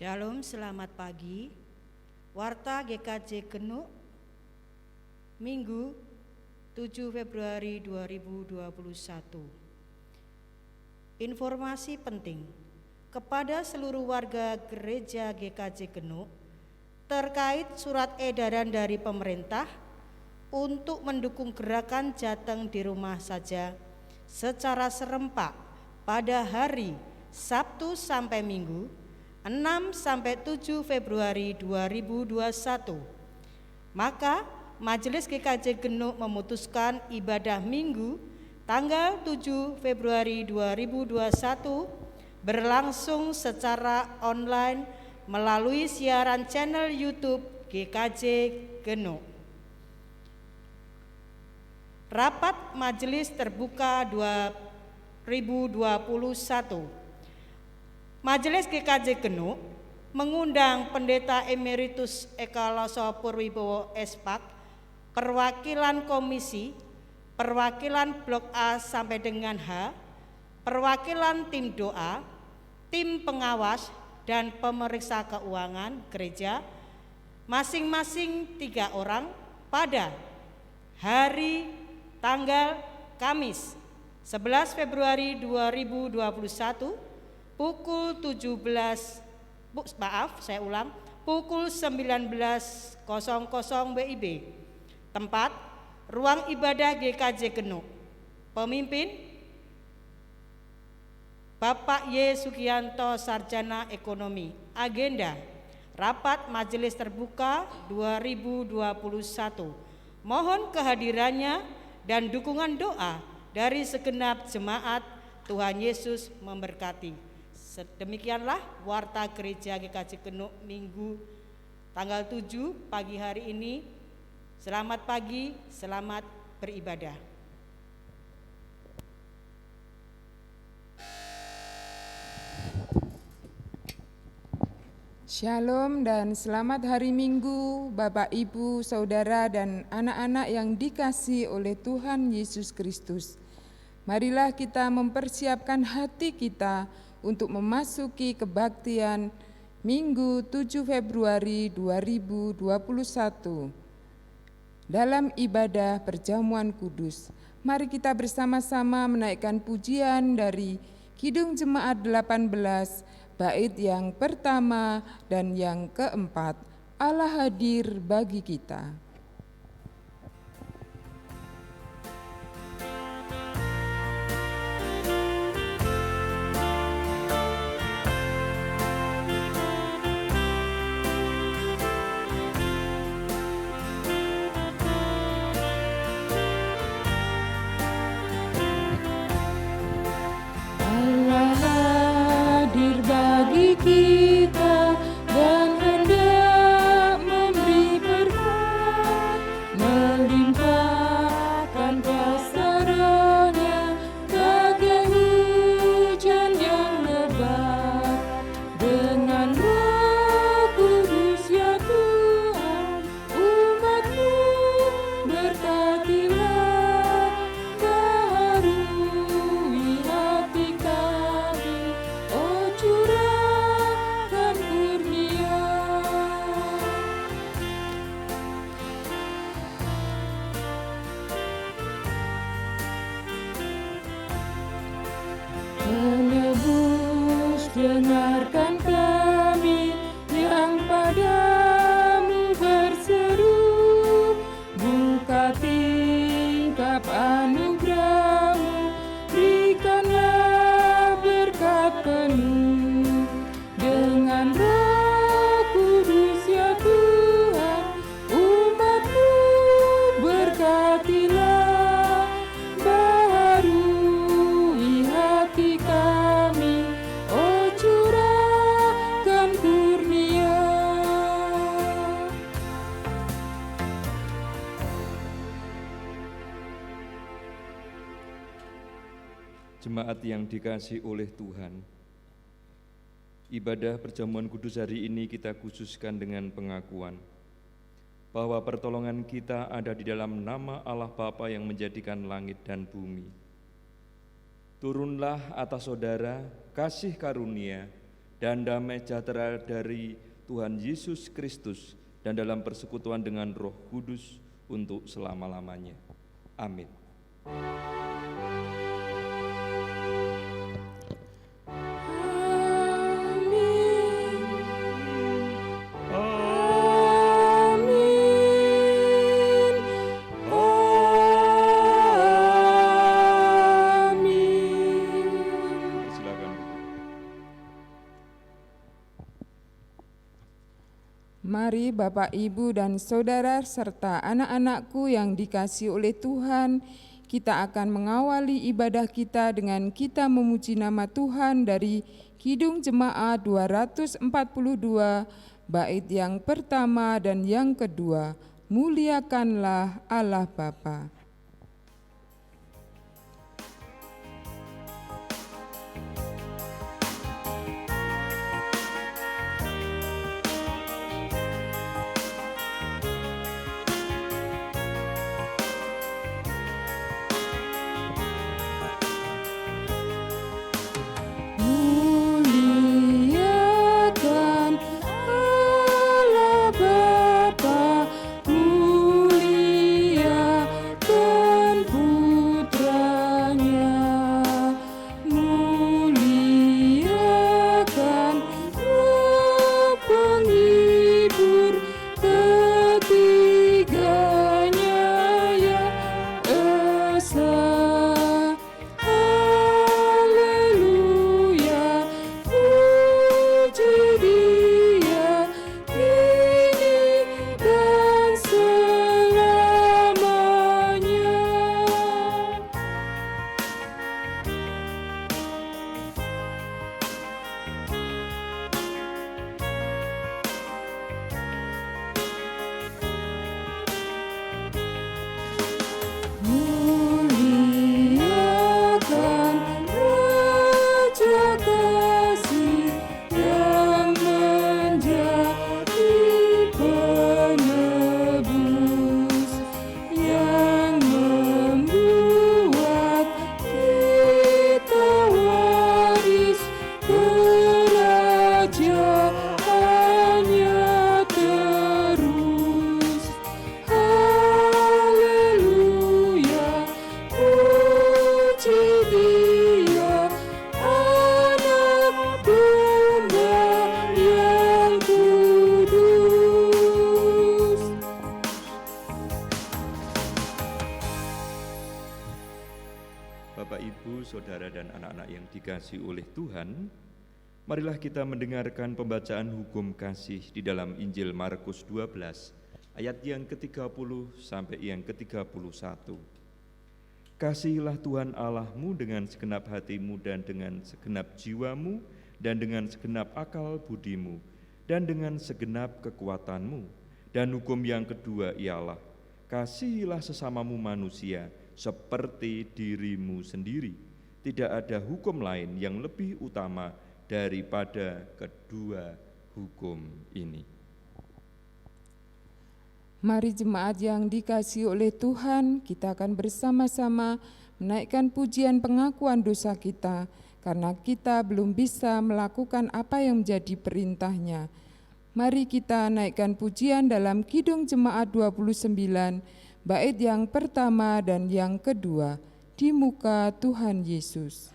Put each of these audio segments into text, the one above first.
Shalom, selamat pagi. Warta GKJ Genuk, Minggu 7 Februari 2021. Informasi penting kepada seluruh warga gereja GKJ Genuk terkait surat edaran dari pemerintah untuk mendukung gerakan Jateng di rumah saja secara serempak pada hari Sabtu sampai Minggu 6 sampai 7 Februari 2021. Maka Majelis GKJ Genuk memutuskan ibadah Minggu tanggal 7 Februari 2021 berlangsung secara online melalui siaran channel YouTube GKJ Genuk. Rapat Majelis Terbuka 2021. Majelis GKJ Genuk mengundang Pendeta Emeritus Eka Laso Purwibowo Espak, perwakilan komisi, perwakilan blok A sampai dengan H, perwakilan tim doa, tim pengawas, dan pemeriksa keuangan gereja, masing-masing 3 orang pada hari tanggal Kamis 11 Februari 2021 pukul 19.00 WIB. Tempat ruang ibadah GKJ Genuk. Pemimpin Bapak Y. Sugianto, Sarjana Ekonomi. Agenda Rapat Majelis Terbuka 2021. Mohon kehadirannya dan dukungan doa dari segenap jemaat. Tuhan Yesus memberkati. Demikianlah warta gereja GKJ Genuk Minggu tanggal 7 pagi hari ini. Selamat pagi, selamat beribadah. Shalom dan selamat hari Minggu, Bapak, Ibu, Saudara, dan anak-anak yang dikasihi oleh Tuhan Yesus Kristus. Marilah kita mempersiapkan hati kita untuk memasuki kebaktian Minggu 7 Februari 2021 dalam ibadah perjamuan kudus. Mari kita bersama-sama menaikkan pujian dari Kidung Jemaat 18, bait yang pertama dan yang keempat, Allah hadir bagi kita. Kita dan hendak memberi berkat, melimpahkan kasarnya bagai hujan yang lebat. Dengan Roh Kudus ya Tuhan, umat-Mu berkatilah, baharui hati kami, oh curahkan kurnia. Penebus, dengarkan kami yang padamu berseru, buka tingkap anugerah-Mu, berikanlah berkat penuh. Dengan Roh Kudus ya Tuhan, umat-Mu berkatilah, baharui hati kami, oh curahkan kurnia. Jemaat yang dikasihi oleh Tuhan, ibadah perjamuan kudus hari ini kita khususkan dengan pengakuan bahwa pertolongan kita ada di dalam nama Allah Bapa yang menjadikan langit dan bumi. Turunlah atas saudara kasih karunia dan damai sejahtera dari Tuhan Yesus Kristus dan dalam persekutuan dengan Roh Kudus untuk selama-lamanya. Amin. Mari Bapak, Ibu, dan Saudara serta anak-anakku yang dikasihi oleh Tuhan, kita akan mengawali ibadah kita dengan kita memuji nama Tuhan dari Kidung Jemaat 242, bait yang pertama dan yang kedua, Muliakanlah Allah Bapa. saudara dan anak-anak yang dikasihi oleh Tuhan, marilah kita mendengarkan pembacaan hukum kasih di dalam Injil Markus 12, ayat yang ke-30 sampai yang ke-31. Kasihilah Tuhan Allahmu dengan segenap hatimu dan dengan segenap jiwamu dan dengan segenap akal budimu dan dengan segenap kekuatanmu. Dan hukum yang kedua ialah, kasihilah sesamamu manusia seperti dirimu sendiri. Tidak ada hukum lain yang lebih utama daripada kedua hukum ini. Mari jemaat yang dikasihi oleh Tuhan, kita akan bersama-sama menaikkan pujian pengakuan dosa kita, karena kita belum bisa melakukan apa yang menjadi perintahnya. Mari kita naikkan pujian dalam Kidung Jemaat 29, bait yang pertama dan yang kedua, di muka Tuhan Yesus.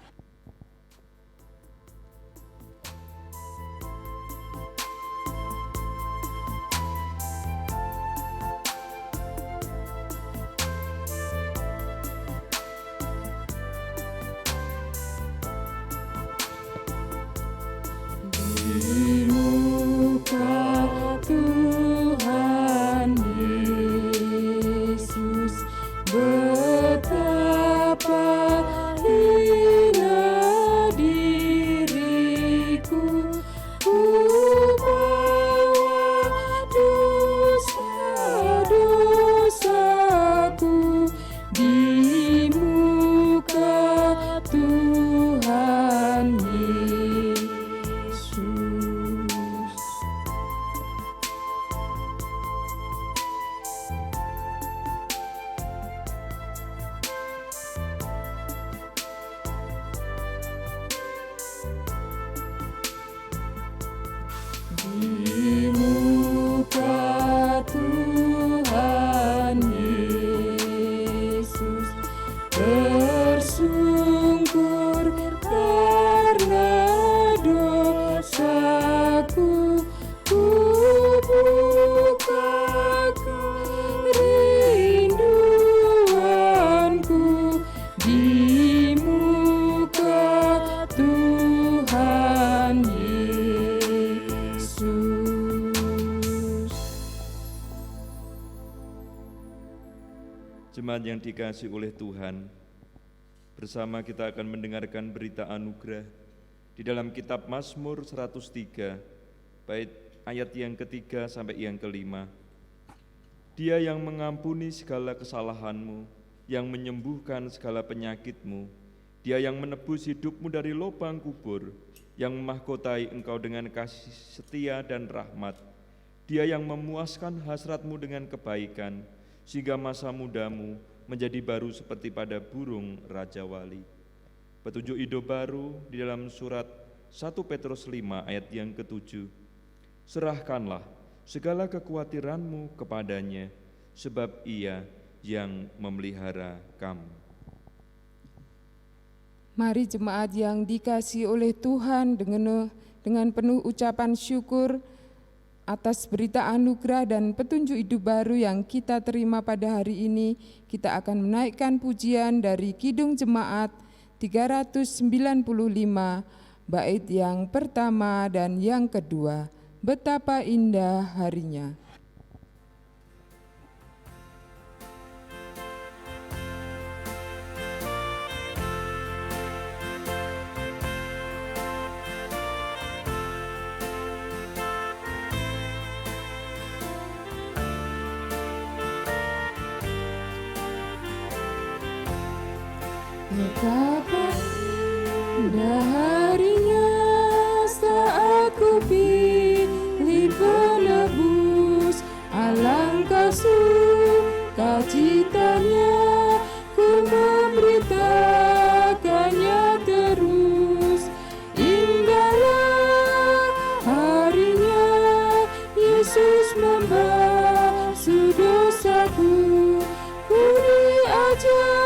Di muka Tuhan Yesus, betapa indah bersungkur karena dosaku. Ku buka kerinduanku di muka Tuhan Yesus. Jemaat yang dikasihi oleh Tuhan, bersama kita akan mendengarkan berita anugerah di dalam kitab Mazmur 103, bait ayat yang ketiga sampai yang kelima. Dia yang mengampuni segala kesalahanmu, yang menyembuhkan segala penyakitmu, Dia yang menebus hidupmu dari lubang kubur, yang memahkotai engkau dengan kasih setia dan rahmat. Dia yang memuaskan hasratmu dengan kebaikan, sehingga masa mudamu menjadi baru seperti pada burung Raja Wali. Petunjuk hidup baru di dalam surat 1 Petrus 5 ayat yang ke-7. Serahkanlah segala kekhawatiranmu kepadanya, sebab Ia yang memelihara kamu. Mari jemaat yang dikasihi oleh Tuhan, dengan penuh ucapan syukur atas berita anugerah dan petunjuk hidup baru yang kita terima pada hari ini, kita akan menaikkan pujian dari Kidung Jemaat 395, bait yang pertama dan yang kedua. Betapa indah harinya. Betapa indah harinya saat ku pilih penebus, alangkah sukacitanya ku memberitakannya terus. Indahlah harinya Yesus membasuh dosaku, ku diajari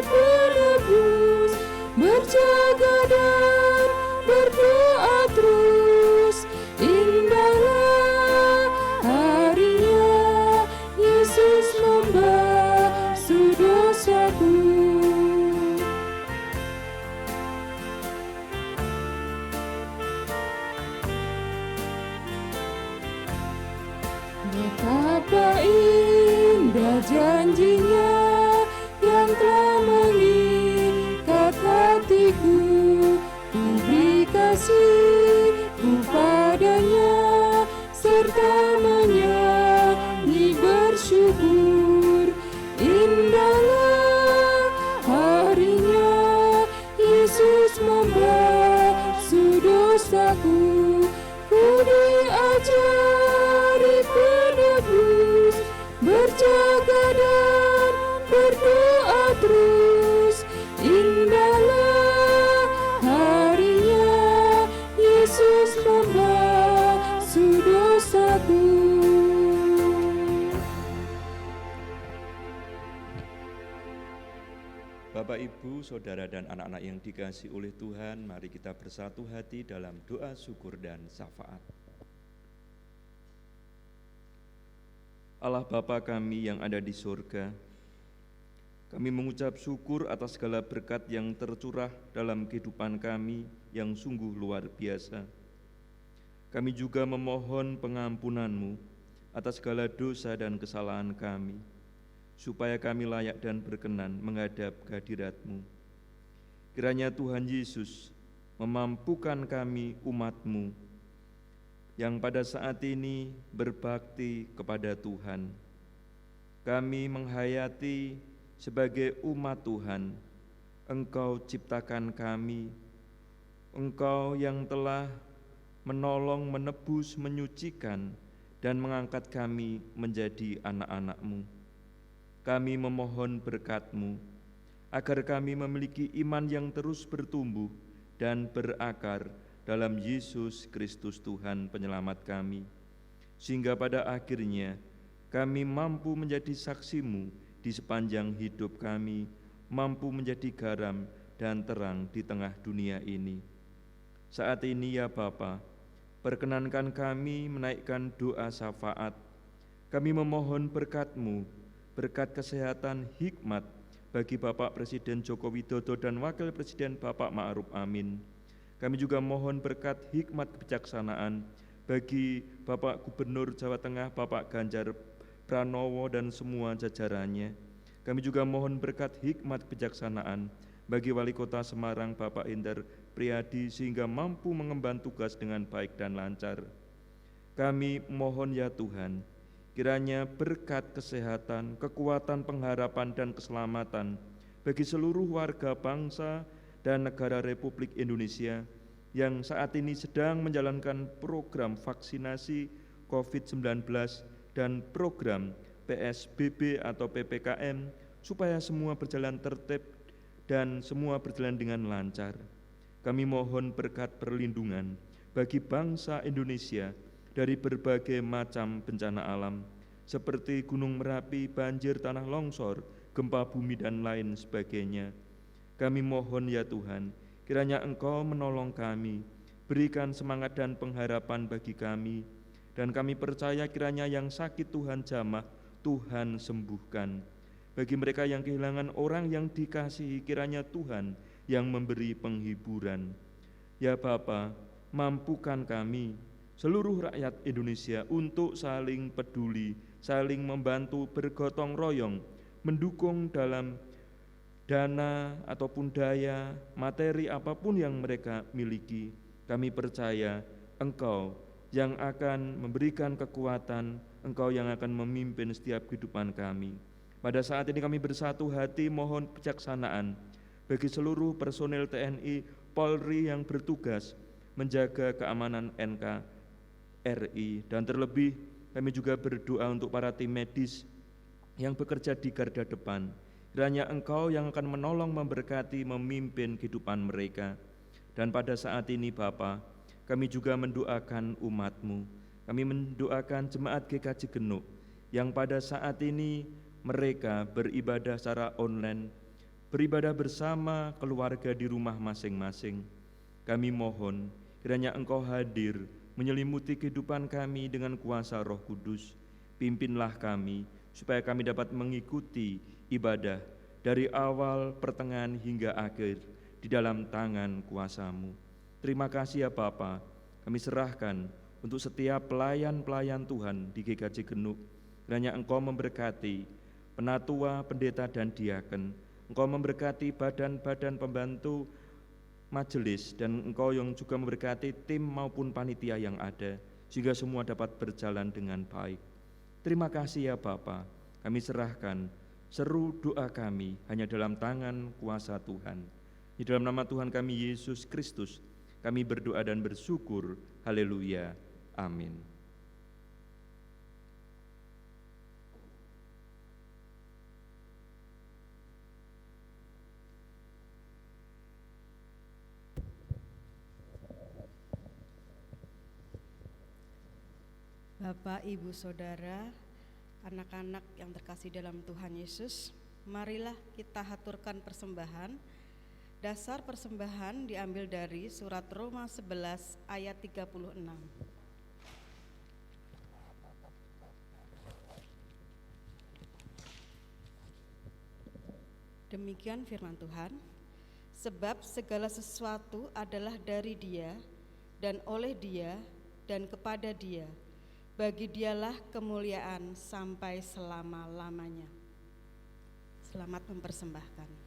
penebus, berjaga dan berdoa terus. Indahlah harinya Yesus membasuh dosaku. Betapa indah janjinya yang telah mengikat hatiku, ku beri kasihku padanya, serta menyanyi bersyukur. Indahlah harinya Yesus membasuh dosaku, ku diajari penebus, berjaga dan berdoa terus. Indahlah harinya Yesus membasuh dosaku. Bapak, Ibu, Saudara, dan anak-anak yang dikasihi oleh Tuhan, mari kita bersatu hati dalam doa syukur dan syafaat. Allah Bapa kami yang ada di surga, kami mengucap syukur atas segala berkat yang tercurah dalam kehidupan kami yang sungguh luar biasa. Kami juga memohon pengampunan-Mu atas segala dosa dan kesalahan kami, supaya kami layak dan berkenan menghadap kehadirat-Mu. Kiranya Tuhan Yesus memampukan kami umat-Mu yang pada saat ini berbakti kepada Tuhan. Kami menghayati sebagai umat Tuhan, Engkau ciptakan kami, Engkau yang telah menolong, menebus, menyucikan, dan mengangkat kami menjadi anak-anak-Mu. Kami memohon berkat-Mu, agar kami memiliki iman yang terus bertumbuh dan berakar dalam Yesus Kristus Tuhan penyelamat kami, sehingga pada akhirnya kami mampu menjadi saksi-Mu di sepanjang hidup kami mampu menjadi garam dan terang di tengah dunia ini. Saat ini ya Bapa, perkenankan kami menaikkan doa syafaat. Kami memohon berkat-Mu, berkat kesehatan hikmat bagi Bapak Presiden Joko Widodo dan Wakil Presiden Bapak Ma'ruf Amin. Kami juga mohon berkat hikmat kebijaksanaan bagi Bapak Gubernur Jawa Tengah Bapak Ganjar Pranowo dan semua jajarannya. Kami juga mohon berkat hikmat kebijaksanaan bagi Wali Kota Semarang Bapak Hendar Priadi sehingga mampu mengemban tugas dengan baik dan lancar. Kami mohon ya Tuhan, kiranya berkat kesehatan, kekuatan, pengharapan, dan keselamatan bagi seluruh warga bangsa dan negara Republik Indonesia yang saat ini sedang menjalankan program vaksinasi COVID-19 dan program PSBB atau PPKM supaya semua berjalan tertib dan semua berjalan dengan lancar. Kami mohon berkat perlindungan bagi bangsa Indonesia dari berbagai macam bencana alam seperti Gunung Merapi, banjir, tanah longsor, gempa bumi, dan lain sebagainya. Kami mohon ya Tuhan, kiranya Engkau menolong kami, berikan semangat dan pengharapan bagi kami, dan kami percaya kiranya yang sakit Tuhan jamah, Tuhan sembuhkan. Bagi mereka yang kehilangan orang yang dikasihi, kiranya Tuhan yang memberi penghiburan. Ya Bapa, mampukan kami, seluruh rakyat Indonesia untuk saling peduli, saling membantu, bergotong royong, mendukung dalam dana ataupun daya, materi apapun yang mereka miliki. Kami percaya Engkau yang akan memberikan kekuatan, Engkau yang akan memimpin setiap kehidupan kami. Pada saat ini kami bersatu hati mohon kebijaksanaan bagi seluruh personel TNI, Polri yang bertugas menjaga keamanan NKRI, dan terlebih kami juga berdoa untuk para tim medis yang bekerja di garda depan. Kiranya Engkau yang akan menolong, memberkati, memimpin kehidupan mereka. Dan pada saat ini Bapa, kami juga mendoakan umat-Mu. Kami mendoakan jemaat GKJ Genuk yang pada saat ini mereka beribadah secara online, beribadah bersama keluarga di rumah masing-masing. Kami mohon kiranya Engkau hadir menyelimuti kehidupan kami dengan kuasa Roh Kudus. Pimpinlah kami supaya kami dapat mengikuti ibadah dari awal, pertengahan hingga akhir di dalam tangan kuasa-Mu. Terima kasih ya Bapa, kami serahkan untuk setiap pelayan-pelayan Tuhan di GKJ Genuk. Kiranya Engkau memberkati penatua, pendeta, dan diaken. Engkau memberkati badan-badan pembantu majelis, dan Engkau yang juga memberkati tim maupun panitia yang ada, sehingga semua dapat berjalan dengan baik. Terima kasih ya Bapa, kami serahkan seru doa kami hanya dalam tangan kuasa Tuhan. Di dalam nama Tuhan kami Yesus Kristus, kami berdoa dan bersyukur. Haleluya. Amin. Bapak, Ibu, Saudara, anak-anak yang terkasih dalam Tuhan Yesus, marilah kita haturkan persembahan. Dasar persembahan diambil dari surat Roma 11 ayat 36. Demikian firman Tuhan, sebab segala sesuatu adalah dari Dia dan oleh Dia dan kepada Dia. Bagi Dialah kemuliaan sampai selama-lamanya. Selamat mempersembahkan.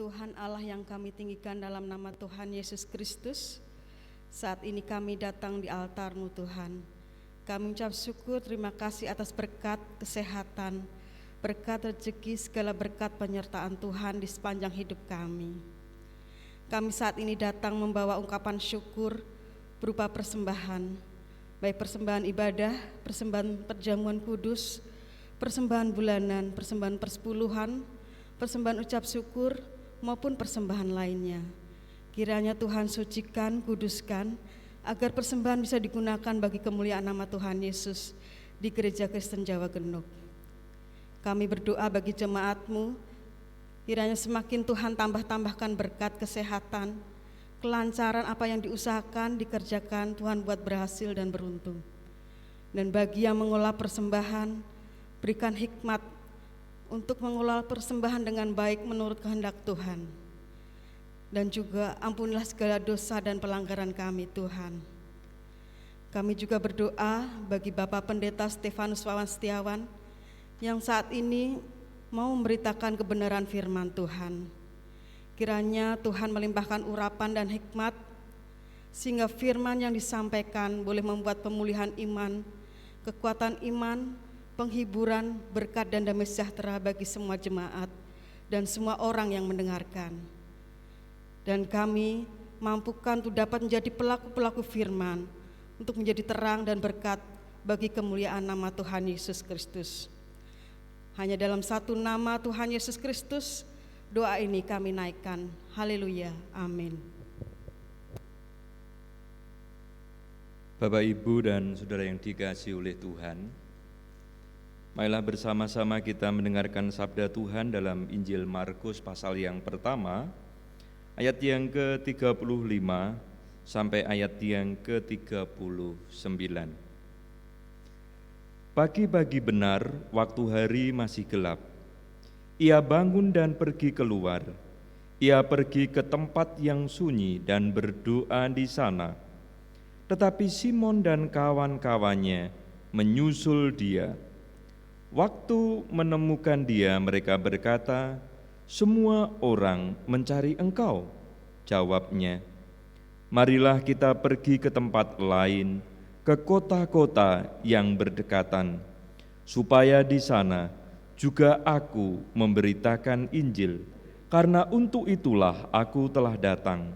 Tuhan Allah yang kami tinggikan dalam nama Tuhan Yesus Kristus, saat ini kami datang di altar-Mu Tuhan. Kami ucap syukur, terima kasih atas berkat kesehatan, berkat rezeki, segala berkat penyertaan Tuhan di sepanjang hidup kami. Kami saat ini datang membawa ungkapan syukur berupa persembahan, baik persembahan ibadah, persembahan perjamuan kudus, persembahan bulanan, persembahan persepuluhan, persembahan ucap syukur maupun persembahan lainnya. Kiranya Tuhan sucikan, kuduskan, agar persembahan bisa digunakan bagi kemuliaan nama Tuhan Yesus di Gereja Kristen Jawa Genuk. Kami berdoa bagi jemaat-Mu, kiranya semakin Tuhan tambahkan berkat kesehatan, kelancaran apa yang diusahakan, dikerjakan, Tuhan buat berhasil dan beruntung. Dan bagi yang mengolah persembahan, berikan hikmat untuk mengolah persembahan dengan baik menurut kehendak Tuhan. Dan juga ampunilah segala dosa dan pelanggaran kami Tuhan. Kami juga berdoa bagi Bapak Pendeta Stefanus Wawan Setiawan yang saat ini mau memberitakan kebenaran firman Tuhan. Kiranya Tuhan melimpahkan urapan dan hikmat sehingga firman yang disampaikan boleh membuat pemulihan iman, kekuatan iman, penghiburan, berkat dan damai sejahtera bagi semua jemaat dan semua orang yang mendengarkan. Dan kami mampukan untuk dapat menjadi pelaku-pelaku firman untuk menjadi terang dan berkat bagi kemuliaan nama Tuhan Yesus Kristus. Hanya dalam satu nama Tuhan Yesus Kristus doa ini kami naikkan. Haleluya, amin. Bapak, Ibu, dan saudara yang dikasihi oleh Tuhan, marilah bersama-sama kita mendengarkan sabda Tuhan dalam Injil Markus pasal yang pertama, ayat yang ke-35 sampai ayat yang ke-39. Pagi-pagi benar, waktu hari masih gelap, ia bangun dan pergi keluar. Ia pergi ke tempat yang sunyi dan berdoa di sana. Tetapi Simon dan kawan-kawannya menyusul dia. Waktu menemukan dia, mereka berkata, "Semua orang mencari engkau." Jawabnya, "Marilah kita pergi ke tempat lain, ke kota-kota yang berdekatan, supaya di sana juga aku memberitakan Injil, karena untuk itulah aku telah datang."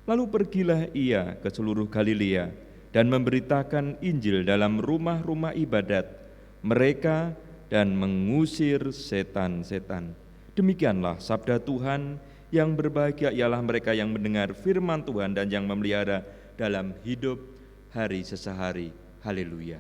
Lalu pergilah ia ke seluruh Galilea dan memberitakan Injil dalam rumah-rumah ibadat mereka dan mengusir setan-setan. Demikianlah sabda Tuhan. Yang berbahagia ialah mereka yang mendengar firman Tuhan dan yang memelihara dalam hidup hari sesehari. Haleluya.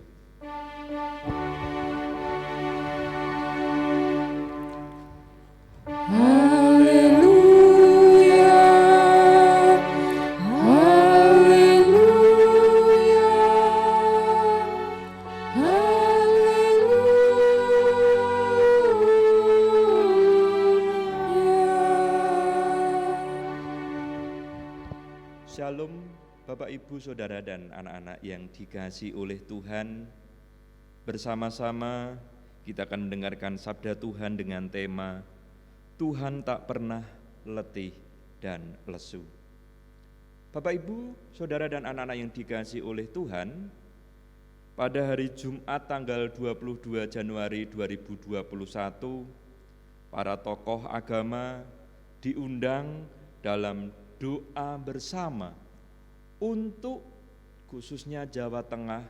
Shalom Bapak, Ibu, Saudara, dan anak-anak yang dikasihi oleh Tuhan. Bersama-sama kita akan mendengarkan sabda Tuhan dengan tema Tuhan tak pernah letih dan lesu. Bapak, Ibu, Saudara, dan anak-anak yang dikasihi oleh Tuhan, pada hari Jumat tanggal 22 Januari 2021, para tokoh agama diundang dalam doa bersama untuk khususnya Jawa Tengah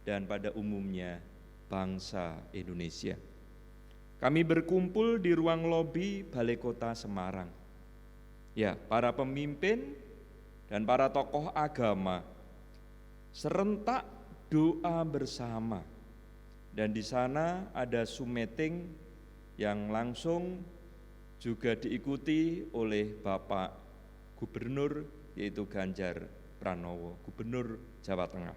dan pada umumnya bangsa Indonesia. Kami berkumpul di ruang lobi Balai Kota Semarang. Ya, para pemimpin dan para tokoh agama serentak doa bersama. Dan di sana ada sumeting yang langsung juga diikuti oleh Bapak Gubernur, yaitu Ganjar Pranowo, Gubernur Jawa Tengah.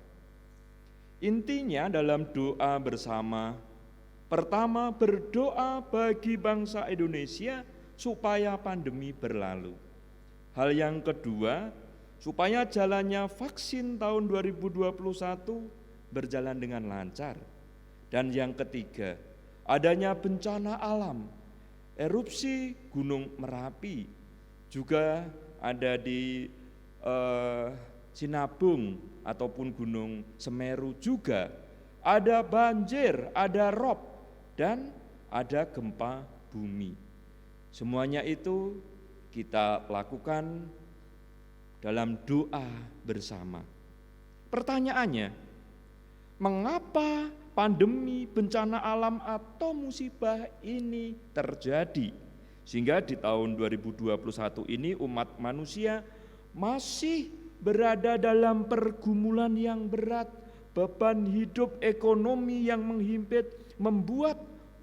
Intinya dalam doa bersama, pertama berdoa bagi bangsa Indonesia supaya pandemi berlalu. Hal yang kedua, supaya jalannya vaksin tahun 2021 berjalan dengan lancar. Dan yang ketiga, adanya bencana alam erupsi Gunung Merapi, juga ada di Sinabung ataupun Gunung Semeru juga. Ada banjir, ada rob, dan ada gempa bumi. Semuanya itu kita lakukan dalam doa bersama. Pertanyaannya, mengapa pandemi, bencana alam atau musibah ini terjadi? Sehingga di tahun 2021 ini umat manusia masih berada dalam pergumulan yang berat, beban hidup ekonomi yang menghimpit, membuat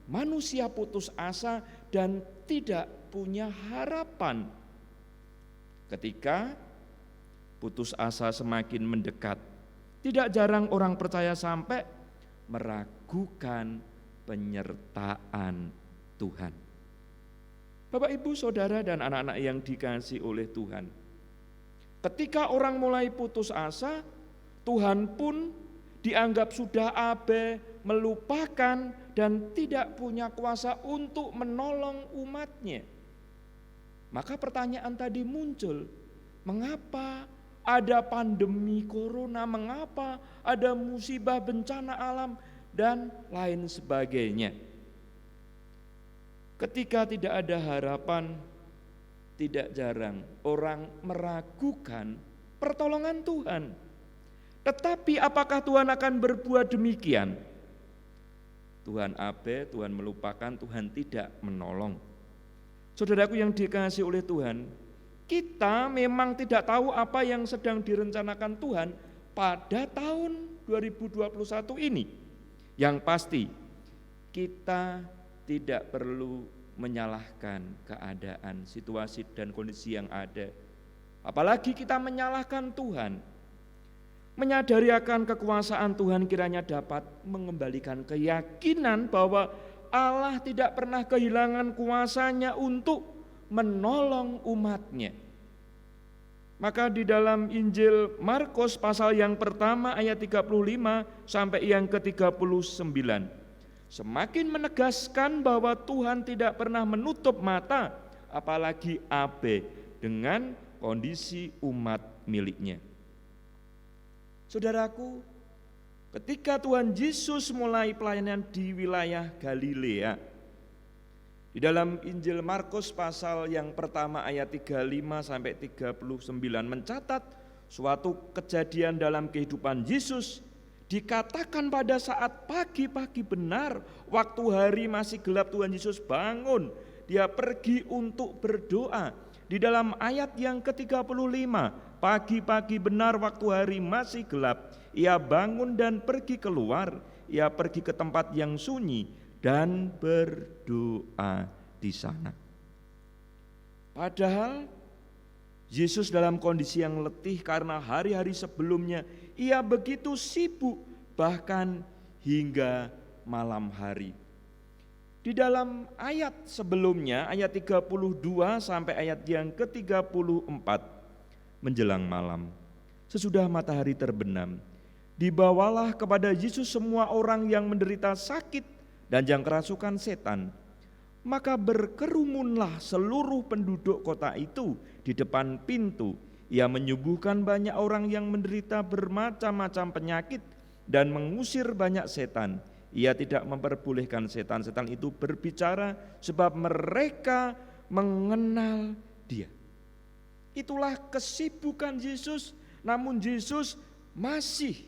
manusia putus asa dan tidak punya harapan. Ketika putus asa semakin mendekat, tidak jarang orang percaya sampai meragukan penyertaan Tuhan. Bapak, Ibu, Saudara, dan anak-anak yang dikasihi oleh Tuhan, ketika orang mulai putus asa, Tuhan pun dianggap sudah abe, melupakan, dan tidak punya kuasa untuk menolong umatnya. Maka pertanyaan tadi muncul, mengapa ada pandemi corona, mengapa ada musibah bencana alam, dan lain sebagainya. Ketika tidak ada harapan, tidak jarang orang meragukan pertolongan Tuhan. Tetapi apakah Tuhan akan berbuat demikian? Tuhan abe, Tuhan melupakan, Tuhan tidak menolong. Saudaraku yang dikasihi oleh Tuhan, kita memang tidak tahu apa yang sedang direncanakan Tuhan pada tahun 2021 ini. Yang pasti, kita tidak perlu menyalahkan keadaan, situasi dan kondisi yang ada. Apalagi kita menyalahkan Tuhan. Menyadari akan kekuasaan Tuhan kiranya dapat mengembalikan keyakinan bahwa Allah tidak pernah kehilangan kuasanya untuk menolong umatnya. Maka di dalam Injil Markus pasal yang pertama ayat 35 sampai yang ke-39 semakin menegaskan bahwa Tuhan tidak pernah menutup mata apalagi abe dengan kondisi umat miliknya. Saudaraku, ketika Tuhan Yesus mulai pelayanan di wilayah Galilea, di dalam Injil Markus pasal yang pertama ayat 35 sampai 39 mencatat suatu kejadian dalam kehidupan Yesus. Dikatakan pada saat pagi-pagi benar, waktu hari masih gelap, Tuhan Yesus bangun. Dia pergi untuk berdoa. Di dalam ayat yang ke-35, pagi-pagi benar waktu hari masih gelap, ia bangun dan pergi keluar. Ia pergi ke tempat yang sunyi dan berdoa di sana. Padahal Yesus dalam kondisi yang letih karena hari-hari sebelumnya ia begitu sibuk bahkan hingga malam hari. Di dalam ayat sebelumnya, ayat 32 sampai ayat yang ke-34, menjelang malam, sesudah matahari terbenam, dibawalah kepada Yesus semua orang yang menderita sakit dan yang kerasukan setan. Maka berkerumunlah seluruh penduduk kota itu di depan pintu. Ia menyembuhkan banyak orang yang menderita bermacam-macam penyakit dan mengusir banyak setan. Ia tidak memperbolehkan setan-setan itu berbicara sebab mereka mengenal Dia. Itulah kesibukan Yesus, namun Yesus masih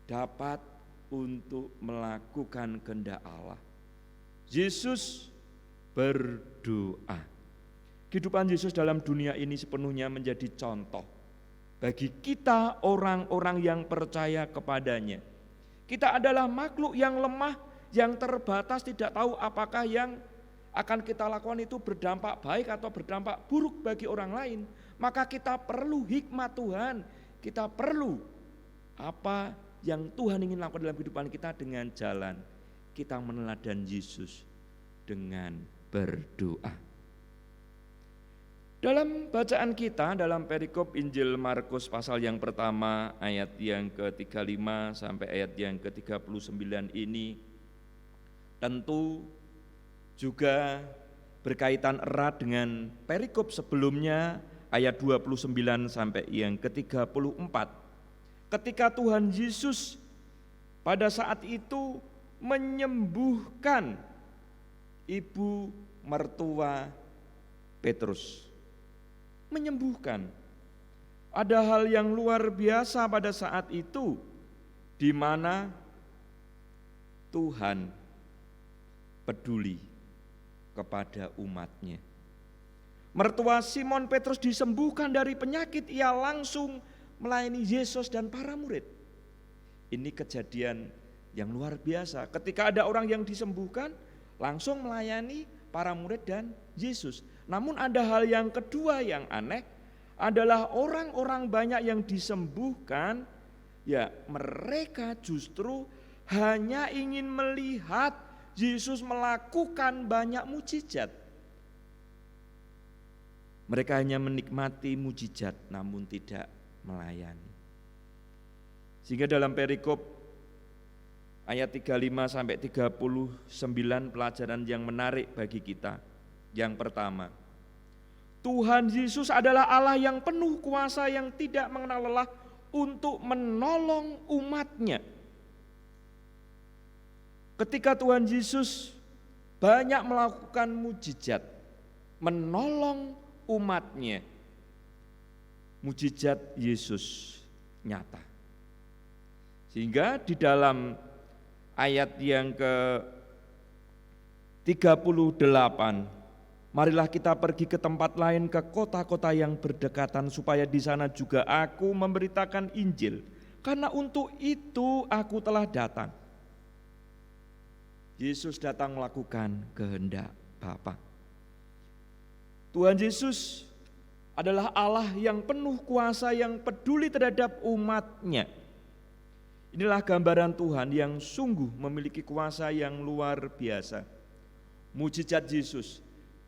dapat untuk melakukan kehendak Allah. Yesus berdoa. Kehidupan Yesus dalam dunia ini sepenuhnya menjadi contoh bagi kita orang-orang yang percaya kepadanya. Kita adalah makhluk yang lemah, yang terbatas, tidak tahu apakah yang akan kita lakukan itu berdampak baik atau berdampak buruk bagi orang lain. Maka kita perlu hikmat Tuhan, kita perlu apa yang Tuhan ingin lakukan dalam kehidupan kita dengan jalan kita meneladani Yesus dengan berdoa. Dalam bacaan kita dalam perikop Injil Markus pasal yang pertama ayat yang ke-35 sampai ayat yang ke-39 ini tentu juga berkaitan erat dengan perikop sebelumnya ayat 29 sampai yang ke-34. Ketika Tuhan Yesus pada saat itu menyembuhkan ibu mertua Petrus. Menyembuhkan. Ada hal yang luar biasa pada saat itu, di mana Tuhan peduli kepada umatnya. Mertua Simon Petrus disembuhkan dari penyakit, ia langsung melayani Yesus dan para murid. Ini kejadian yang luar biasa. Ketika ada orang yang disembuhkan, langsung melayani para murid dan Yesus. Namun ada hal yang kedua yang aneh, adalah orang-orang banyak yang disembuhkan, ya mereka justru hanya ingin melihat Yesus melakukan banyak mujizat. Mereka hanya menikmati mujizat namun tidak melayani. Sehingga dalam perikop ayat 35 sampai 39 pelajaran yang menarik bagi kita. Yang pertama, Tuhan Yesus adalah Allah yang penuh kuasa yang tidak mengenal lelah untuk menolong umatnya. Ketika Tuhan Yesus banyak melakukan mujizat, menolong umatnya, mujizat Yesus nyata. Sehingga di dalam ayat yang ke-38, marilah kita pergi ke tempat lain, ke kota-kota yang berdekatan, supaya di sana juga aku memberitakan Injil, karena untuk itu aku telah datang. Yesus datang melakukan kehendak Bapa. Tuhan Yesus adalah Allah yang penuh kuasa, yang peduli terhadap umatnya. Inilah gambaran Tuhan yang sungguh memiliki kuasa yang luar biasa. Mujizat Yesus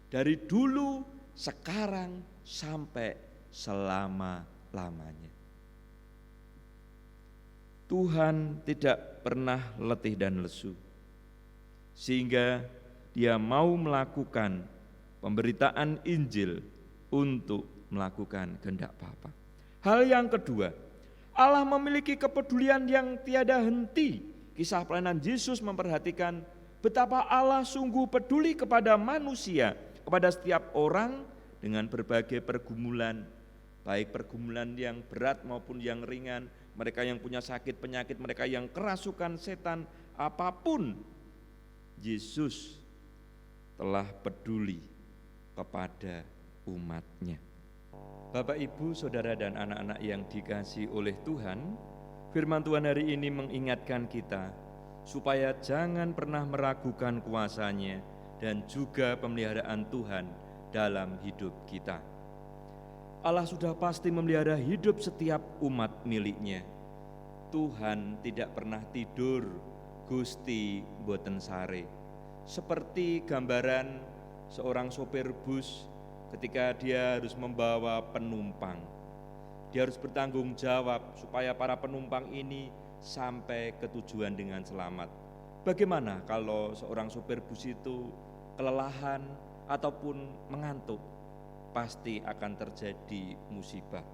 dari dulu, sekarang, sampai selama-lamanya. Tuhan tidak pernah letih dan lesu, sehingga Dia mau melakukan pemberitaan Injil untuk melakukan kehendak Bapa. Hal yang kedua, Allah memiliki kepedulian yang tiada henti. Kisah pelayanan Yesus memperhatikan betapa Allah sungguh peduli kepada manusia, kepada setiap orang dengan berbagai pergumulan, baik pergumulan yang berat maupun yang ringan, mereka yang punya sakit penyakit, mereka yang kerasukan setan, apapun Yesus telah peduli kepada umatnya. Bapak, Ibu, Saudara dan anak-anak yang dikasihi oleh Tuhan, firman Tuhan hari ini mengingatkan kita supaya jangan pernah meragukan kuasa-Nya dan juga pemeliharaan Tuhan dalam hidup kita. Allah sudah pasti memelihara hidup setiap umat miliknya. Tuhan tidak pernah tidur, Gusti boten sare. Seperti gambaran seorang sopir bus ketika dia harus membawa penumpang. Dia harus bertanggung jawab supaya para penumpang ini sampai ke tujuan dengan selamat. Bagaimana kalau seorang sopir bus itu kelelahan ataupun mengantuk? Pasti akan terjadi musibah.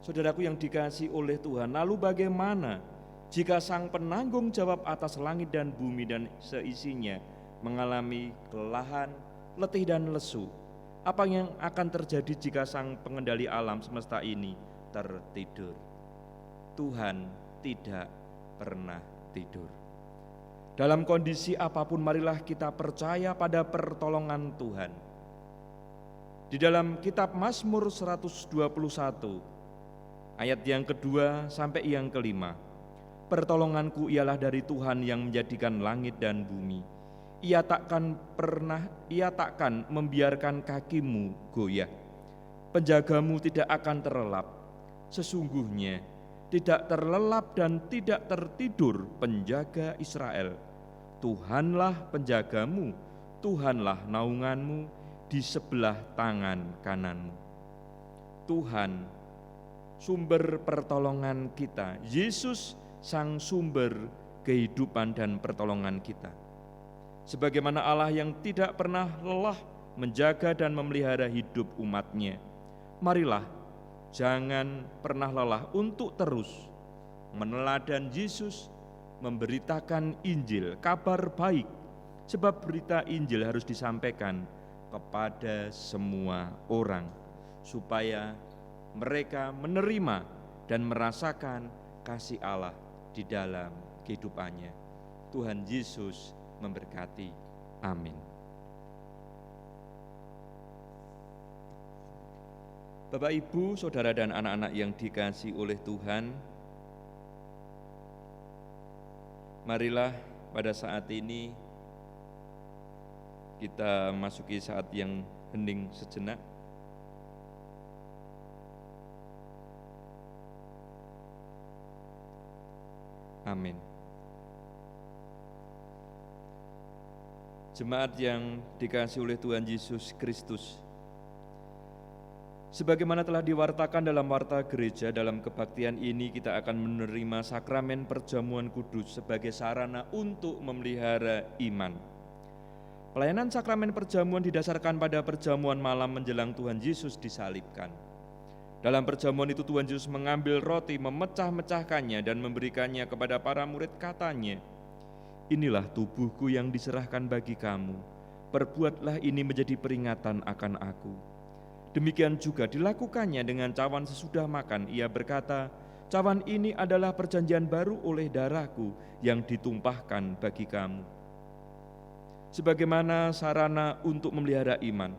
Saudaraku yang dikasihi oleh Tuhan, lalu bagaimana jika sang penanggung jawab atas langit dan bumi dan seisinya mengalami kelelahan, letih dan lesu? Apa yang akan terjadi jika sang pengendali alam semesta ini tertidur? Tuhan tidak pernah tidur. Dalam kondisi apapun, marilah kita percaya pada pertolongan Tuhan. Di dalam kitab Mazmur 121, ayat yang kedua sampai yang kelima, pertolonganku ialah dari Tuhan yang menjadikan langit dan bumi. Ia takkan membiarkan kakimu goyah. Penjagamu tidak akan terlelap. Sesungguhnya tidak terlelap dan tidak tertidur penjaga Israel. Tuhanlah penjagamu, Tuhanlah naunganmu di sebelah tangan kananmu. Tuhan sumber pertolongan kita, Yesus sang sumber kehidupan dan pertolongan kita. sebagaimana Allah yang tidak pernah lelah menjaga dan memelihara hidup umat-Nya. Marilah jangan pernah lelah untuk terus meneladan Yesus, memberitakan Injil, kabar baik, sebab berita Injil harus disampaikan kepada semua orang, supaya mereka menerima dan merasakan kasih Allah di dalam kehidupannya. Tuhan Yesus memberkati. Amin. Bapak, Ibu, Saudara dan anak-anak yang dikasihi oleh Tuhan, marilah pada saat ini kita masuki saat yang hening sejenak. Amin. Jemaat yang dikasihi oleh Tuhan Yesus Kristus, sebagaimana telah diwartakan dalam warta gereja, dalam kebaktian ini kita akan menerima sakramen perjamuan kudus sebagai sarana untuk memelihara iman. Pelayanan sakramen perjamuan didasarkan pada perjamuan malam menjelang Tuhan Yesus disalibkan. Dalam perjamuan itu Tuhan Yesus mengambil roti, memecah-mecahkannya dan memberikannya kepada para murid, katanya, "Inilah tubuhku yang diserahkan bagi kamu, perbuatlah ini menjadi peringatan akan aku." Demikian juga dilakukannya dengan cawan sesudah makan. Ia berkata, "Cawan ini adalah perjanjian baru oleh darahku yang ditumpahkan bagi kamu." Sebagaimana sarana untuk memelihara iman,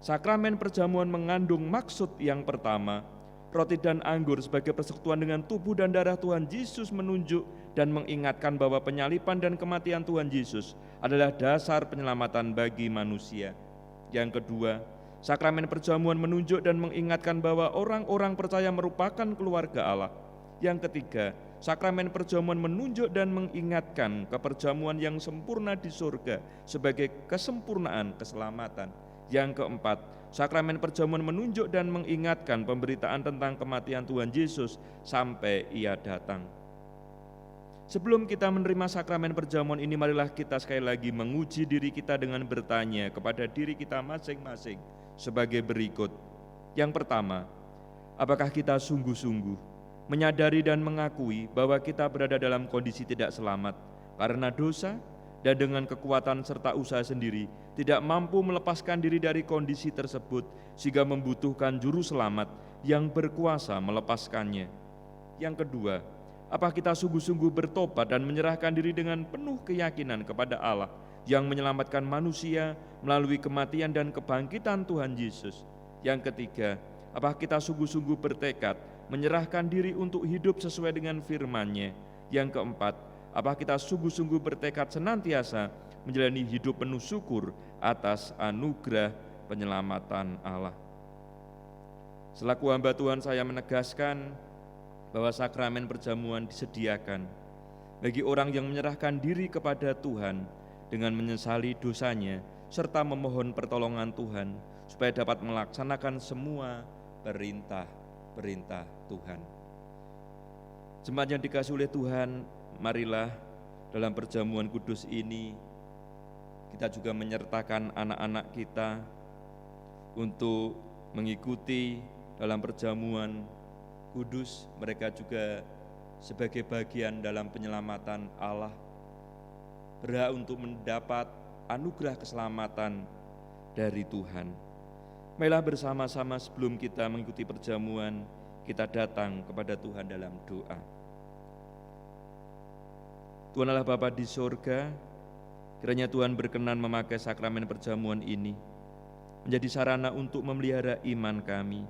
sakramen perjamuan mengandung maksud yang pertama. Roti dan anggur sebagai persekutuan dengan tubuh dan darah Tuhan Yesus menunjuk dan mengingatkan bahwa penyaliban dan kematian Tuhan Yesus adalah dasar penyelamatan bagi manusia. Yang kedua, sakramen perjamuan menunjuk dan mengingatkan bahwa orang-orang percaya merupakan keluarga Allah. Yang ketiga, sakramen perjamuan menunjuk dan mengingatkan keperjamuan yang sempurna di surga sebagai kesempurnaan keselamatan. Yang keempat, sakramen perjamuan menunjuk dan mengingatkan pemberitaan tentang kematian Tuhan Yesus sampai Ia datang. Sebelum kita menerima sakramen perjamuan ini, marilah kita sekali lagi menguji diri kita dengan bertanya kepada diri kita masing-masing sebagai berikut. Yang pertama, apakah kita sungguh-sungguh menyadari dan mengakui bahwa kita berada dalam kondisi tidak selamat karena dosa, dan dengan kekuatan serta usaha sendiri tidak mampu melepaskan diri dari kondisi tersebut sehingga membutuhkan juru selamat yang berkuasa melepaskannya. Yang kedua, apakah kita sungguh-sungguh bertobat dan menyerahkan diri dengan penuh keyakinan kepada Allah yang menyelamatkan manusia melalui kematian dan kebangkitan Tuhan Yesus? Yang ketiga, apakah kita sungguh-sungguh bertekad menyerahkan diri untuk hidup sesuai dengan firman-Nya? Yang keempat, apakah kita sungguh-sungguh bertekad senantiasa menjalani hidup penuh syukur atas anugerah penyelamatan Allah? Selaku hamba Tuhan, saya menegaskan bahwa sakramen perjamuan disediakan bagi orang yang menyerahkan diri kepada Tuhan dengan menyesali dosanya serta memohon pertolongan Tuhan supaya dapat melaksanakan semua perintah Tuhan. Jemaat yang dikasihi oleh Tuhan, marilah dalam perjamuan kudus ini kita juga menyertakan anak-anak kita untuk mengikuti dalam perjamuan kudus. Mereka juga sebagai bagian dalam penyelamatan Allah, berhak untuk mendapat anugerah keselamatan dari Tuhan. Marilah bersama-sama sebelum kita mengikuti perjamuan, kita datang kepada Tuhan dalam doa. Tuhan Allah Bapa di sorga, kiranya Tuhan berkenan memakai sakramen perjamuan ini menjadi sarana untuk memelihara iman kami,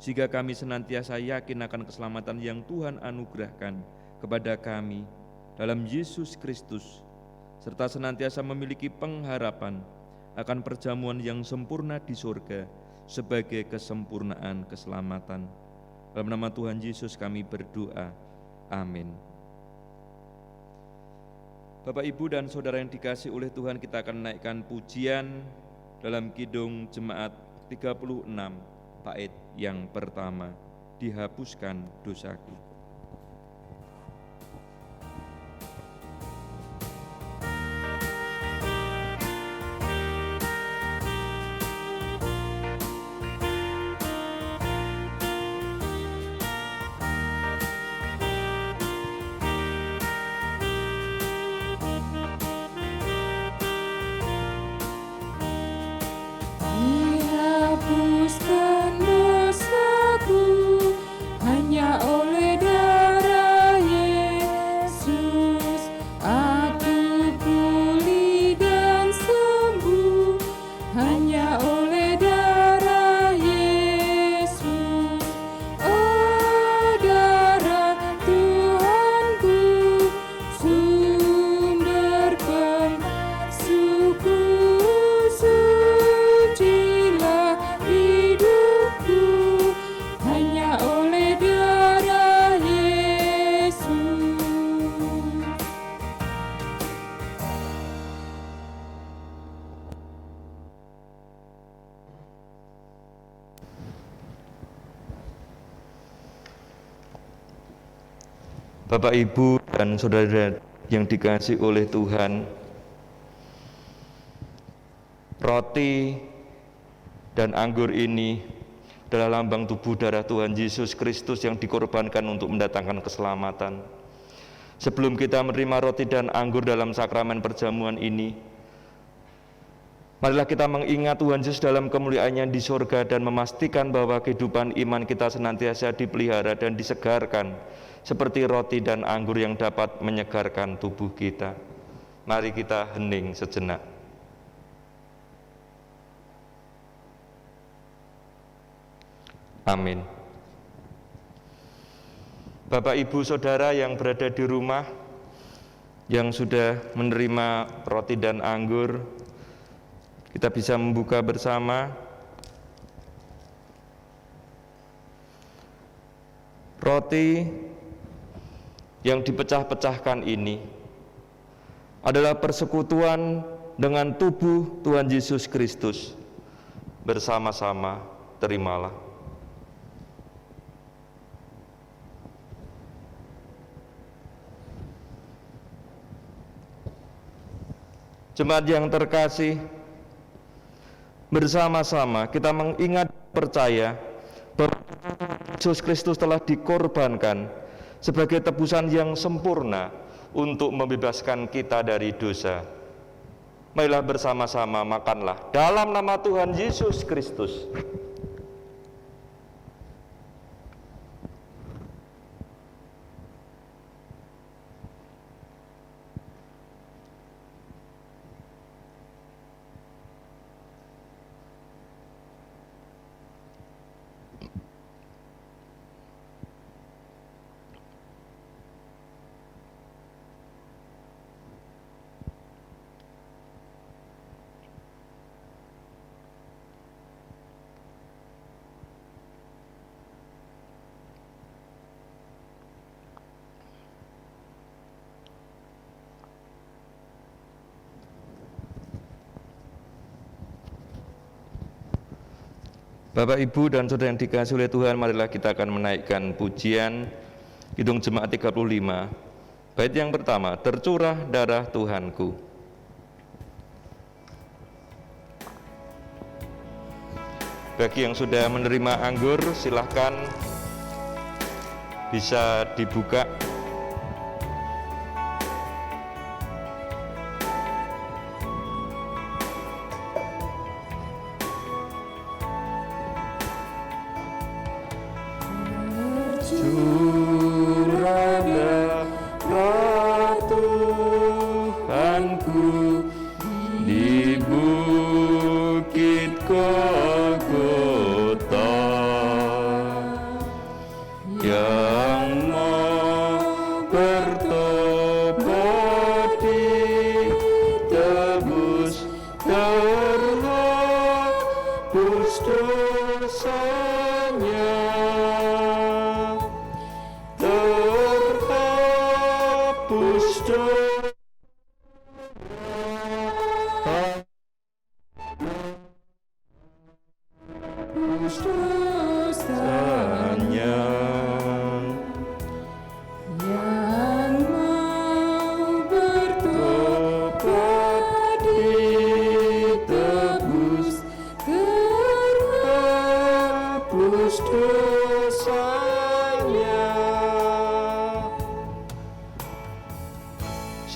sehingga kami senantiasa yakin akan keselamatan yang Tuhan anugerahkan kepada kami dalam Yesus Kristus, serta senantiasa memiliki pengharapan akan perjamuan yang sempurna di surga sebagai kesempurnaan keselamatan. Dalam nama Tuhan Yesus kami berdoa. Amin. Bapak, Ibu, dan Saudara yang dikasihi oleh Tuhan, kita akan menaikkan pujian dalam Kidung Jemaat 36, bait yang pertama, dihapuskan dosaku. Bapak, Ibu, dan saudara yang dikasihi oleh Tuhan, roti dan anggur ini adalah lambang tubuh darah Tuhan Yesus Kristus yang dikorbankan untuk mendatangkan keselamatan. Sebelum kita menerima roti dan anggur dalam sakramen perjamuan ini, marilah kita mengingat Tuhan Yesus dalam kemuliaannya di surga dan memastikan bahwa kehidupan iman kita senantiasa dipelihara dan disegarkan seperti roti dan anggur yang dapat menyegarkan tubuh kita. Mari kita hening sejenak. Amin. Bapak, Ibu, Saudara yang berada di rumah, yang sudah menerima roti dan anggur, kita bisa membuka bersama. Roti yang dipecah-pecahkan ini adalah persekutuan dengan tubuh Tuhan Yesus Kristus. Bersama-sama terimalah. Jemaat yang terkasih, bersama-sama kita mengingat percaya bahwa Yesus Kristus telah dikorbankan sebagai tebusan yang sempurna untuk membebaskan kita dari dosa. Marilah bersama-sama makanlah dalam nama Tuhan Yesus Kristus. Bapak, Ibu, dan saudara yang dikasihi oleh Tuhan, marilah kita akan menaikkan pujian Kidung Jemaat 35. Bait yang pertama, tercurah darah Tuhanku. Bagi yang sudah menerima anggur, silahkan bisa dibuka.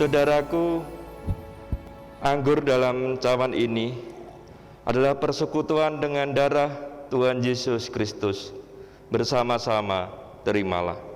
Saudaraku, anggur dalam cawan ini adalah persekutuan dengan darah Tuhan Yesus Kristus. Bersama-sama terimalah.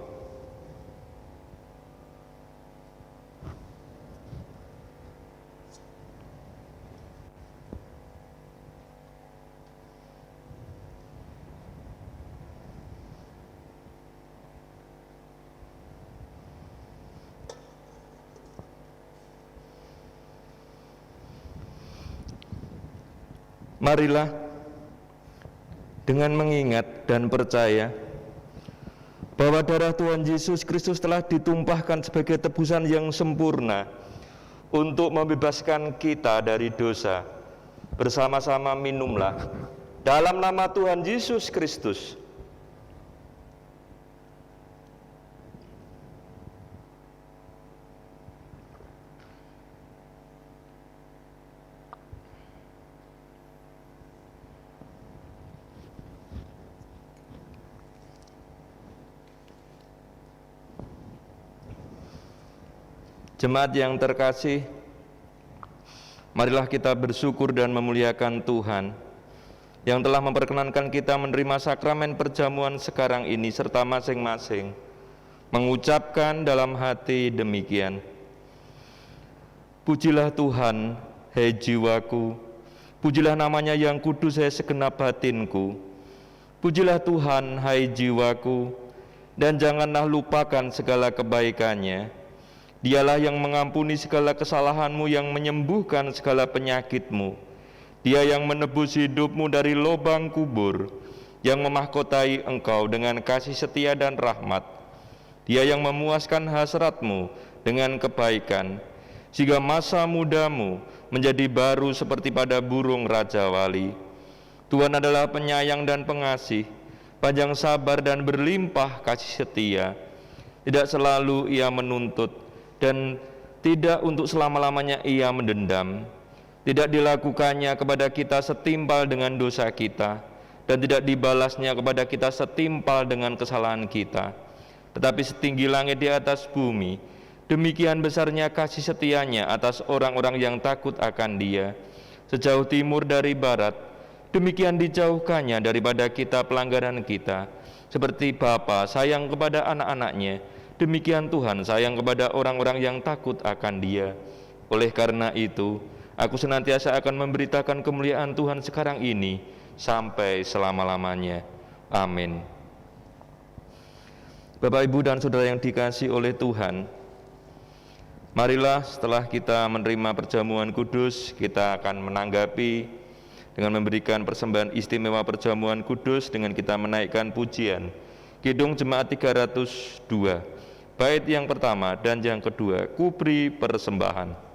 Marilah dengan mengingat dan percaya bahwa darah Tuhan Yesus Kristus telah ditumpahkan sebagai tebusan yang sempurna untuk membebaskan kita dari dosa. Bersama-sama minumlah dalam nama Tuhan Yesus Kristus. Jemaat yang terkasih, marilah kita bersyukur dan memuliakan Tuhan yang telah memperkenankan kita menerima sakramen perjamuan sekarang ini, serta masing-masing mengucapkan dalam hati demikian: Pujilah Tuhan, hai jiwaku, pujilah namanya yang kudus, hai segenap batinku. Pujilah Tuhan, hai jiwaku, dan janganlah lupakan segala kebaikannya. Dialah yang mengampuni segala kesalahanmu, yang menyembuhkan segala penyakitmu. Dia yang menebus hidupmu dari lubang kubur, yang memahkotai engkau dengan kasih setia dan rahmat. Dia yang memuaskan hasratmu dengan kebaikan, sehingga masa mudamu menjadi baru seperti pada burung Raja Wali. Tuhan adalah penyayang dan pengasih, panjang sabar dan berlimpah kasih setia. Tidak selalu Ia menuntut, dan tidak untuk selama-lamanya Ia mendendam. Tidak dilakukannya kepada kita setimpal dengan dosa kita, dan tidak dibalasnya kepada kita setimpal dengan kesalahan kita. Tetapi setinggi langit di atas bumi, demikian besarnya kasih setianya atas orang-orang yang takut akan Dia. Sejauh timur dari barat, demikian dijauhkannya daripada kita pelanggaran kita. Seperti Bapa sayang kepada anak-anaknya, demikian Tuhan sayang kepada orang-orang yang takut akan Dia. Oleh karena itu, aku senantiasa akan memberitakan kemuliaan Tuhan sekarang ini sampai selama-lamanya. Amin. Bapak, Ibu, dan Saudara yang dikasihi oleh Tuhan, marilah setelah kita menerima perjamuan kudus, kita akan menanggapi dengan memberikan persembahan istimewa perjamuan kudus dengan kita menaikkan pujian Kidung Jemaat 302. Bait yang pertama dan yang kedua, Ku beri persembahan.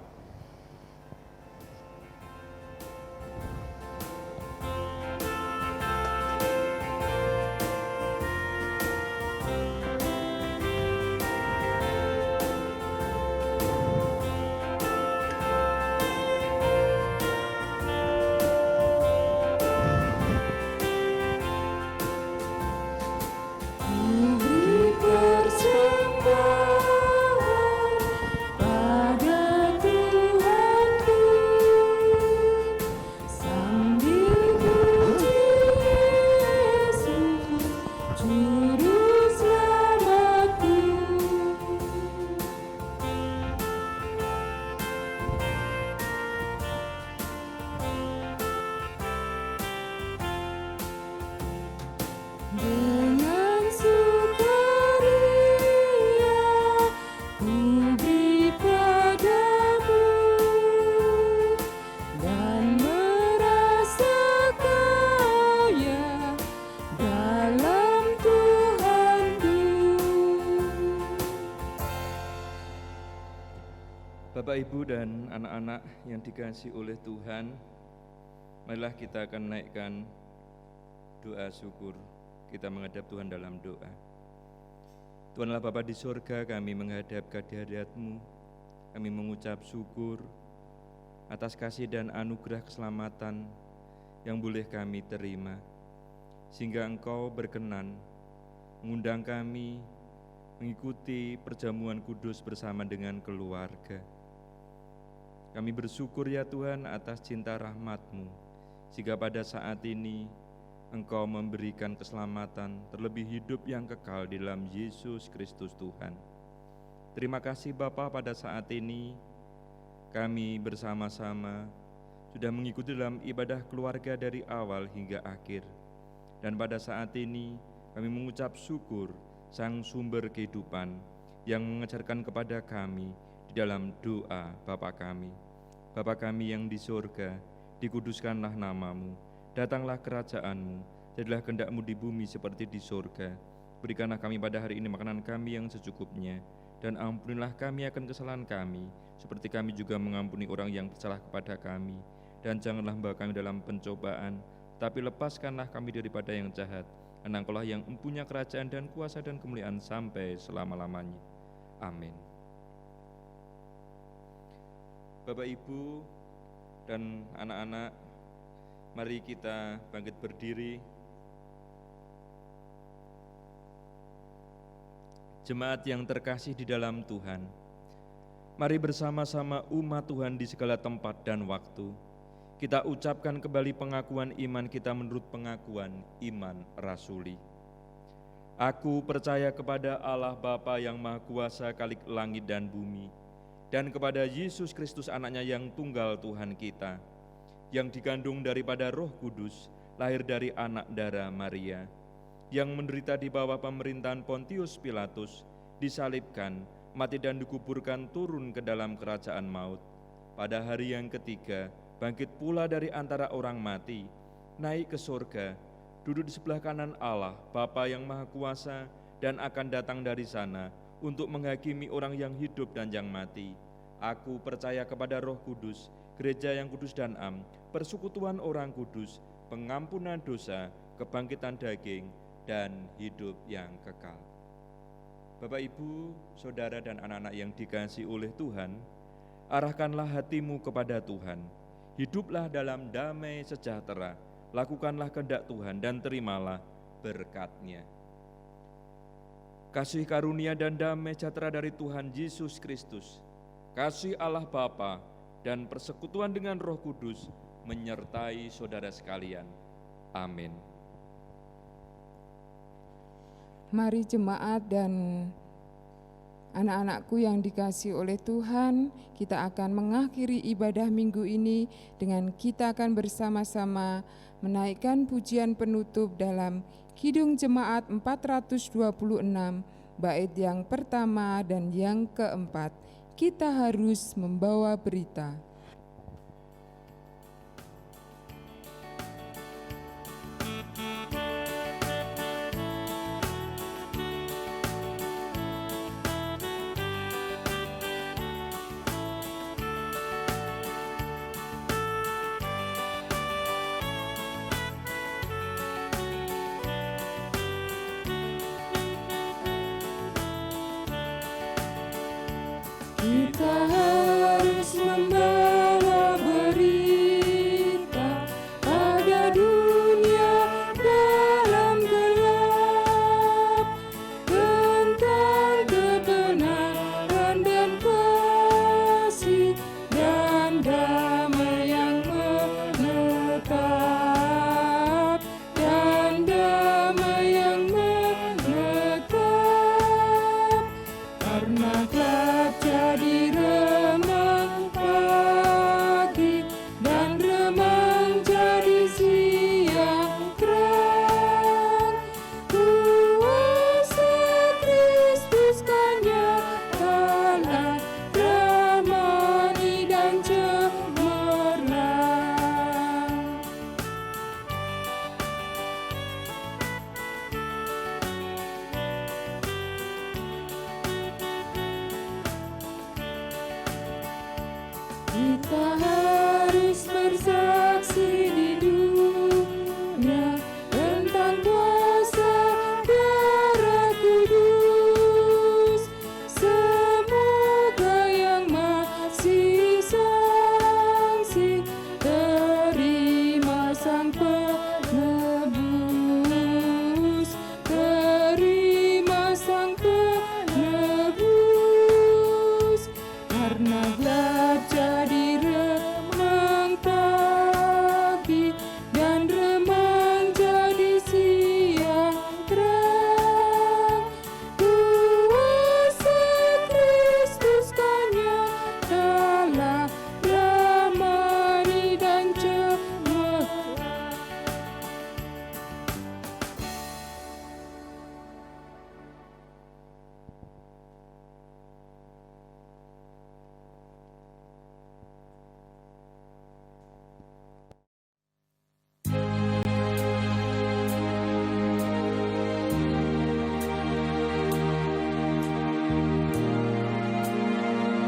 Bapak, Ibu, dan anak-anak yang dikasihi oleh Tuhan, marilah kita akan naikkan doa syukur. Kita menghadap Tuhan dalam doa. Tuhanlah Bapa di surga, kami menghadap kehadirat-Mu. Kami mengucap syukur atas kasih dan anugerah keselamatan yang boleh kami terima, sehingga Engkau berkenan mengundang kami mengikuti perjamuan kudus bersama dengan keluarga. Kami bersyukur ya Tuhan atas cinta rahmat-Mu, sehingga pada saat ini Engkau memberikan keselamatan, terlebih hidup yang kekal di dalam Yesus Kristus Tuhan. Terima kasih Bapa, pada saat ini kami bersama-sama sudah mengikuti dalam ibadah keluarga dari awal hingga akhir. Dan pada saat ini kami mengucap syukur Sang Sumber Kehidupan yang mengajarkan kepada kami di dalam doa Bapa kami. Bapa kami yang di surga, dikuduskanlah nama-Mu, datanglah kerajaan-Mu, jadilah kehendak-Mu di bumi seperti di surga. Berikanlah kami pada hari ini makanan kami yang secukupnya, dan ampunilah kami akan kesalahan kami, seperti kami juga mengampuni orang yang bersalah kepada kami. Dan janganlah membawa kami dalam pencobaan, tapi lepaskanlah kami daripada yang jahat. Karena Engkau-lah yang mempunyai kerajaan dan kuasa dan kemuliaan sampai selama-lamanya. Amin. Bapak, Ibu, dan anak-anak, mari kita bangkit berdiri. Jemaat yang terkasih di dalam Tuhan, Mari bersama-sama umat Tuhan di segala tempat dan waktu, kita ucapkan kembali pengakuan iman kita menurut pengakuan iman rasuli. Aku percaya kepada Allah Bapa yang Maha Kuasa Khalik langit dan bumi, dan kepada Yesus Kristus anaknya yang tunggal Tuhan kita, yang dikandung daripada Roh Kudus, lahir dari anak darah Maria, yang menderita di bawah pemerintahan Pontius Pilatus, disalibkan, mati dan dikuburkan, turun ke dalam kerajaan maut. Pada hari yang ketiga, bangkit pula dari antara orang mati, naik ke surga, duduk di sebelah kanan Allah, Bapa yang Maha Kuasa, dan akan datang dari sana untuk menghakimi orang yang hidup dan yang mati. Aku percaya kepada Roh Kudus, gereja yang kudus dan am, persekutuan orang kudus, pengampunan dosa, kebangkitan daging, dan hidup yang kekal. Bapak, Ibu, Saudara, dan anak-anak yang dikasihi oleh Tuhan, arahkanlah hatimu kepada Tuhan. Hiduplah dalam damai sejahtera, lakukanlah kehendak Tuhan dan terimalah berkat-Nya. Kasih karunia dan damai sejahtera dari Tuhan Yesus Kristus, kasih Allah Bapa, dan persekutuan dengan Roh Kudus menyertai saudara sekalian. Amin. Mari jemaat dan anak-anakku yang dikasihi oleh Tuhan, kita akan mengakhiri ibadah minggu ini dengan kita akan bersama-sama menaikkan pujian penutup dalam Kidung Jemaat 426, bait yang pertama dan yang keempat. Kita harus membawa berita. Kita harus membawa berita pada dunia dalam gelap tentang kebenaran dan kasih dan damai yang menetap, dan damai yang menetap, karena kelak jadi remang pagi dan remang jadi siang terang. Kuasa Kristus kan nyatalah, ramani dan cemerlang. Kita